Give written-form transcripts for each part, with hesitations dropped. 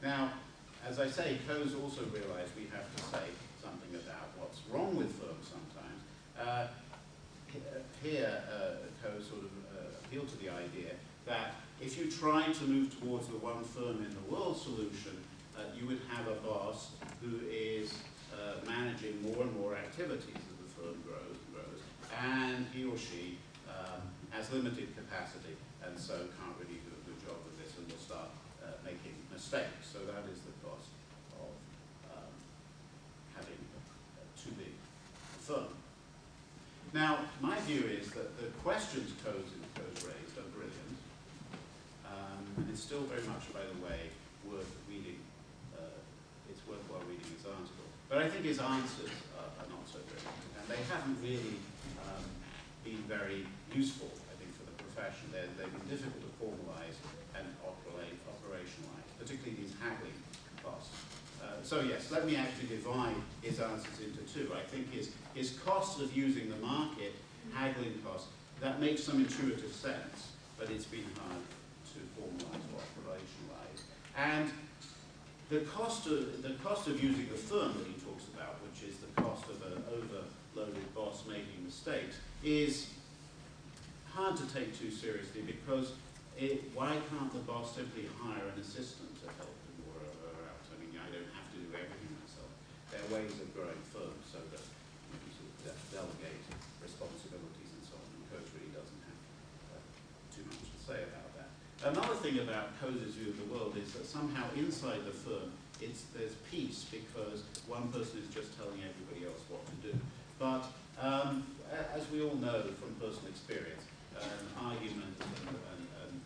Now, as I say, Coase also realized we have to say something about what's wrong with firms sometimes. Here, Coase sort of appealed to the idea that if you try to move towards the one firm in the world solution, you would have a boss who is managing more and more activities as the firm grows and grows, and he or she has limited capacity and so can't really do a good job of this and will start making mistakes. So that is the cost of having too big a firm. Now, my view is that the questions Coase raised are brilliant, and it's still very much, by the way, worth reading. It's worthwhile reading his article. But I think his answers are not so brilliant, and they haven't really been very useful, I think, for the profession. They've been difficult to formalize and operationalize, particularly these haggling costs. So yes, let me actually divide his answers into two. I think his cost of using the market, haggling cost, that makes some intuitive sense, but it's been hard to formalize or operationalize. And the cost of using the firm that he talks about, which is the cost of an overloaded boss making mistakes, is hard to take too seriously because why can't the boss simply hire an assistant to help him or her out? I mean, I don't have to do everything myself. There are ways of growing firms so that you can sort of delegate responsibilities and so on. And Coase really doesn't have too much to say about that. Another thing about Coase's view of the world is that somehow inside the firm there's peace because one person is just telling everybody else what to do. But as we all know from personal experience, argument and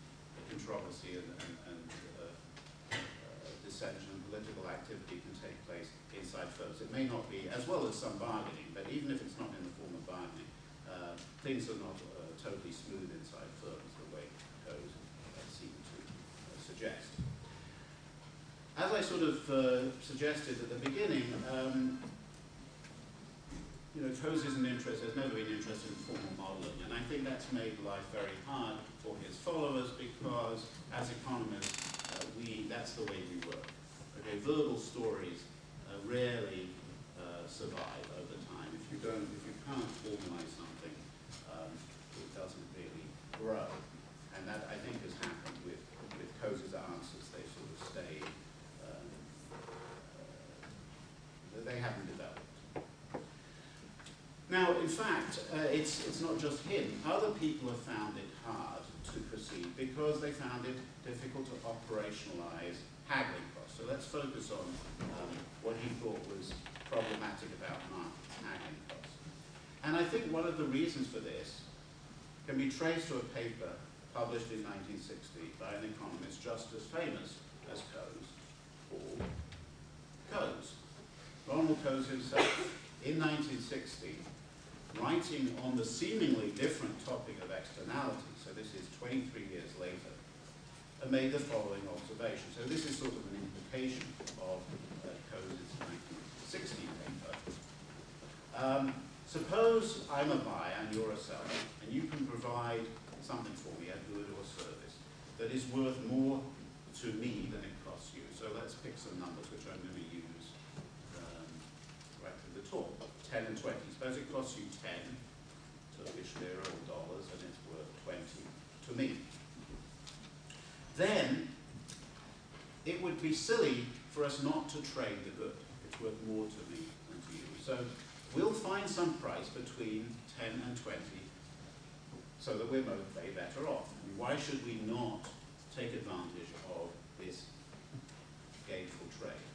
controversy and dissension and political activity can take place inside firms. It may not be, as well as some bargaining, but even if it's not in the form of bargaining, things are not totally smooth inside firms the way Coase seem to suggest. As I sort of suggested at the beginning, Coase isn't interested, has never been interested in formal modeling, and I think that's made life very hard for his followers because, as economists, that's the way we work. Okay, verbal stories rarely survive over time. If you can't formalize something, it doesn't really grow, and that I think has happened with Coase's answers. They sort of stay. They haven't developed. Now, in fact, it's not just him. Other people have found it hard to proceed because they found it difficult to operationalize haggling costs. So let's focus on what he thought was problematic about haggling costs. And I think one of the reasons for this can be traced to a paper published in 1960 by an economist just as famous as Coase, called Coase. Ronald Coase himself, in 1960, writing on the seemingly different topic of externality, so this is 23 years later, made the following observation. So this is sort of an implication of Coase's 1960 paper. Suppose I'm a buyer and you're a seller, and you can provide something for me, a good or service, that is worth more to me than it costs you. So let's pick some numbers which I'm going to use right to the top. 10 and 20. Suppose it costs you 10 Turkish lira or dollars and it's worth 20 to me. Then it would be silly for us not to trade the good. It's worth more to me than to you. So we'll find some price between 10 and 20 so that we're both way better off. And why should we not take advantage of this gainful trade?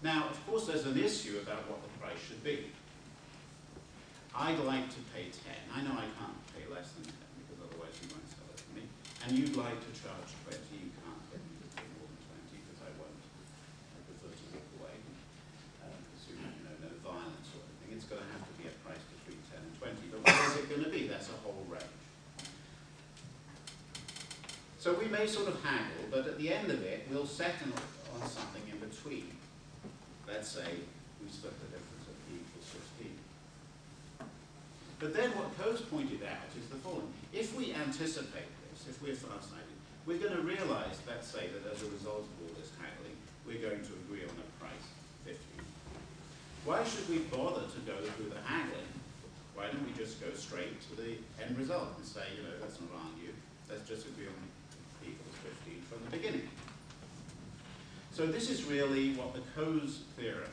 Now, of course, there's an issue about what the price should be. I'd like to pay 10. I know I can't pay less than 10 because otherwise you won't sell it to me. And you'd like to charge 20. You can't get me to pay more than 20 because I won't. I prefer to walk away. Assuming no violence or anything. It's going to have to be a price between 10 and 20. But what is it going to be? That's a whole range. So we may sort of haggle, but at the end of it, we'll settle on something in between. Let's say we split the difference at P equals 15. But then what Coase pointed out is the following. If we anticipate this, if we're far-sighted, we're going to realize, let's say, that as a result of all this haggling, we're why should we bother to go through the haggling? Why don't we just go straight to the end result and say, you know, let's not argue, let's just agree on P equals 15 from the beginning. So this is really what the Coase theorem,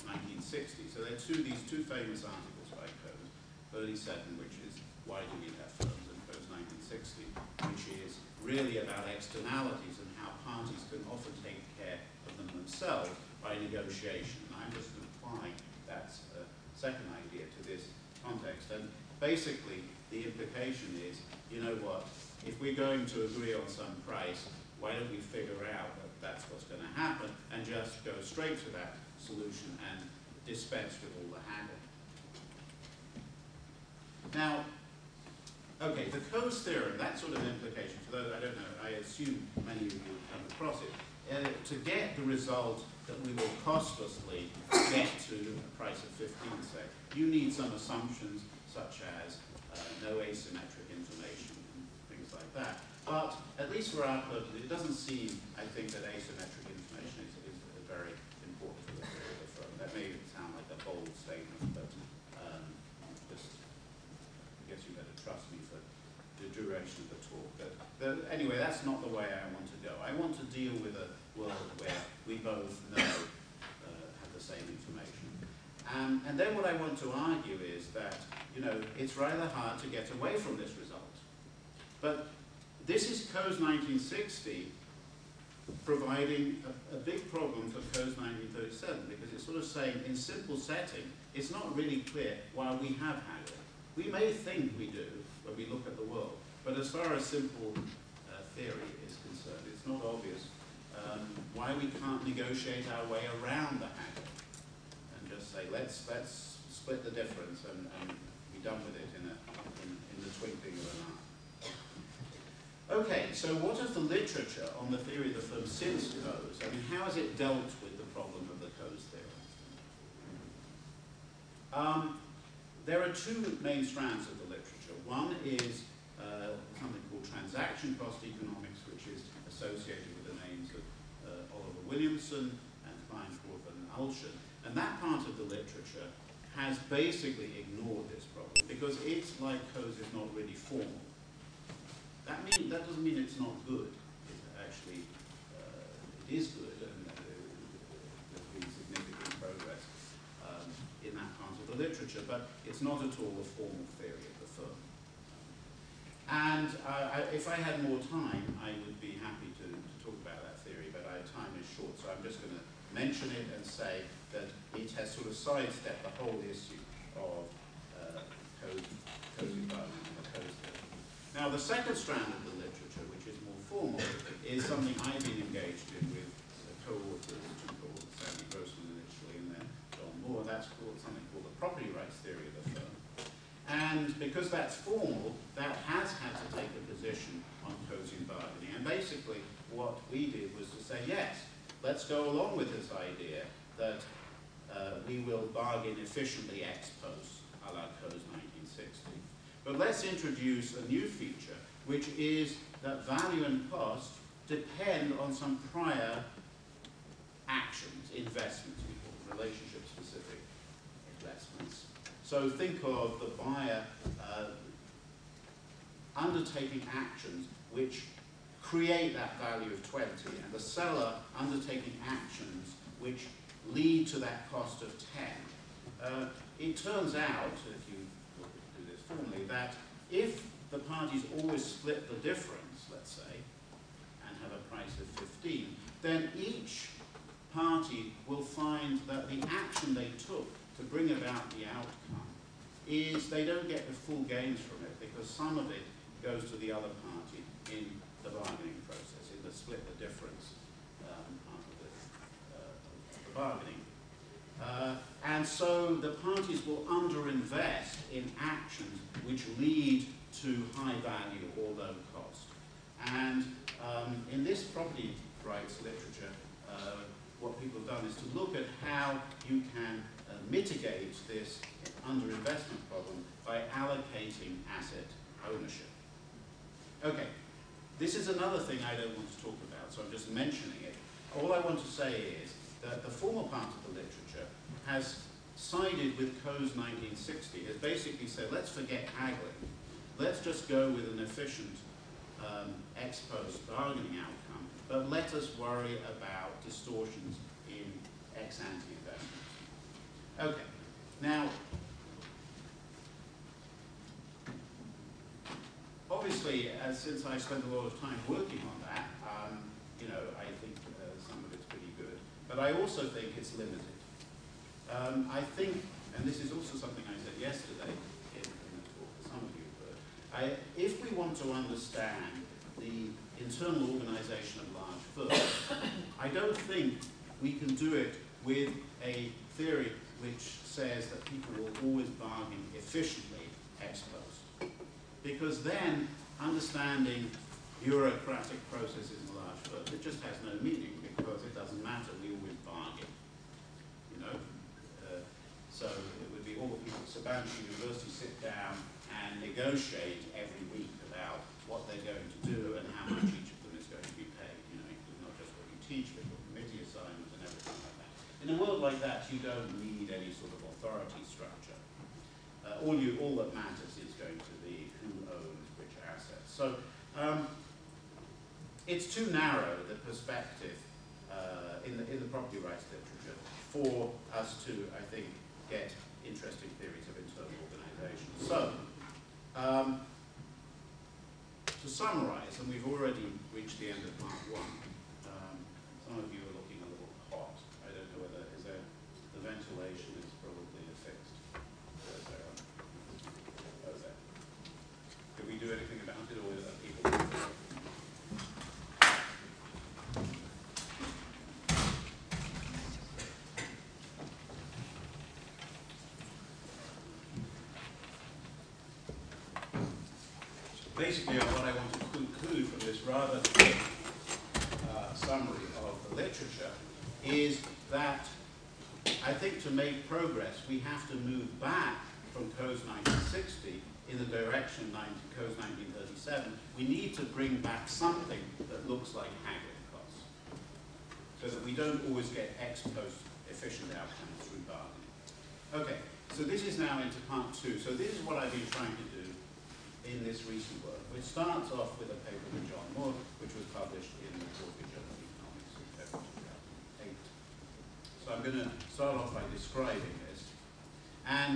1960. So there are these two famous articles by Coase, 37, which is Why Do We Have Firms, and Coase 1960, which is really about externalities and how parties can often take care of them themselves by negotiation. And I'm just applying that second idea to this context. And basically, the implication is, you know what, if we're going to agree on some price, why don't we figure out that that's what's going to happen and just go straight to that solution and dispense with all the haggling. Now, okay, the Coase theorem, that sort of implication, for those I don't know, I assume many of you have come across it, to get the result that we will costlessly get to a price of 15, say, you need some assumptions such as no asymmetric information and things like that. But at least for our purpose, it doesn't seem, I think, that asymmetric information is very important for the theory of the firm. That may sound like a bold statement, but just, I guess you better trust me for the duration of the talk. But anyway, that's not the way I want to go. I want to deal with a world where we both know, have the same information. And then what I want to argue is that, you know, it's rather hard to get away from this result. But this is Coase 1960 providing a big problem for Coase 1937, because it's sort of saying, in simple setting, it's not really clear why we have haggling. We may think we do when we look at the world, but as far as simple theory is concerned, it's not obvious why we can't negotiate our way around the haggling and just say, let's split the difference and be done with it in the twinkling of an eye. Okay, so what is the literature on the theory of the firm since Coase? I mean, how has it dealt with the problem of the Coase theorem? There are two main strands of the literature. One is something called transaction cost economics, which is associated with the names of Oliver Williamson and Kleinkorf and Ulshan. And that part of the literature has basically ignored this problem because it's like Coase is not really formal. That doesn't mean it's not good. It actually, it is good, and there's been significant progress in that part of the literature, but it's not at all a formal theory of the firm. And if I had more time, I would be happy to talk about that theory, but our time is short, so I'm just going to mention it and say that it has sort of sidestepped the whole issue of Coase environment and the Coase theory. Now, the second strand of the literature, which is more formal, is something I've been engaged in with co-authors, two co-authors, Sandy Grossman initially, and then John Moore. That's something called the property rights theory of the firm. And because that's formal, that has had to take a position on Coasean bargaining. And basically, what we did was to say, yes, let's go along with this idea that we will bargain efficiently ex post, a la Coase 1960. But let's introduce a new feature, which is that value and cost depend on some prior actions, investments, we call them, relationship-specific investments. So think of the buyer undertaking actions which create that value of 20, and the seller undertaking actions which lead to that cost of 10. It turns out, if you formally, that if the parties always split the difference, let's say, and have a price of 15, then each party will find that the action they took to bring about the outcome is they don't get the full gains from it because some of it goes to the other party in the bargaining process, in the split the difference part of the bargaining. And so the parties will underinvest in actions which lead to high value or low cost. And in this property rights literature, what people have done is to look at how you can mitigate this underinvestment problem by allocating asset ownership. Okay, this is another thing I don't want to talk about, so I'm just mentioning it. All I want to say is that the formal part of the literature has sided with Coase 1960 has basically said, let's forget haggling. Let's just go with an efficient ex post bargaining outcome, but let us worry about distortions in ex ante investments. Okay, now, obviously, since I spent a lot of time working on that, you know, I think some of it's pretty good, but I also think it's limited. I think, and this is also something I said yesterday in a talk that some of you heard, if we want to understand the internal organization of large firms, I don't think we can do it with a theory which says that people will always bargain efficiently ex post. Because then understanding bureaucratic processes in large firms, it just has no meaning, because it doesn't matter, we always bargain. You know? So it would be all the people at Sabanci University sit down and negotiate every week about what they're going to do and how much each of them is going to be paid. You know, not just what you teach, but your committee assignments and everything like that. In a world like that, you don't need any sort of authority structure. All that matters is going to be who owns which assets. So it's too narrow, the perspective in the property rights literature for us to, I think, get interesting theories of internal organization. So, to summarize, and we've already reached the end of part one, some of you are looking a little hot. I don't know whether, is there, the ventilation is probably fixed. Is there? Oh, there. Did we do anything about it, or are people? Basically, what I want to conclude from this rather summary of the literature is that I think to make progress, we have to move back from Coase 1960 in the direction of Coase 1937. We need to bring back something that looks like haggling costs, so that we don't always get ex post efficient outcomes through bargaining. Okay, so this is now into part two. So this is what I've been trying to do in this recent work, which starts off with a paper with John Moore, which was published in the Quarterly Journal of Economics in February 2008. So I'm going to start off by describing this. And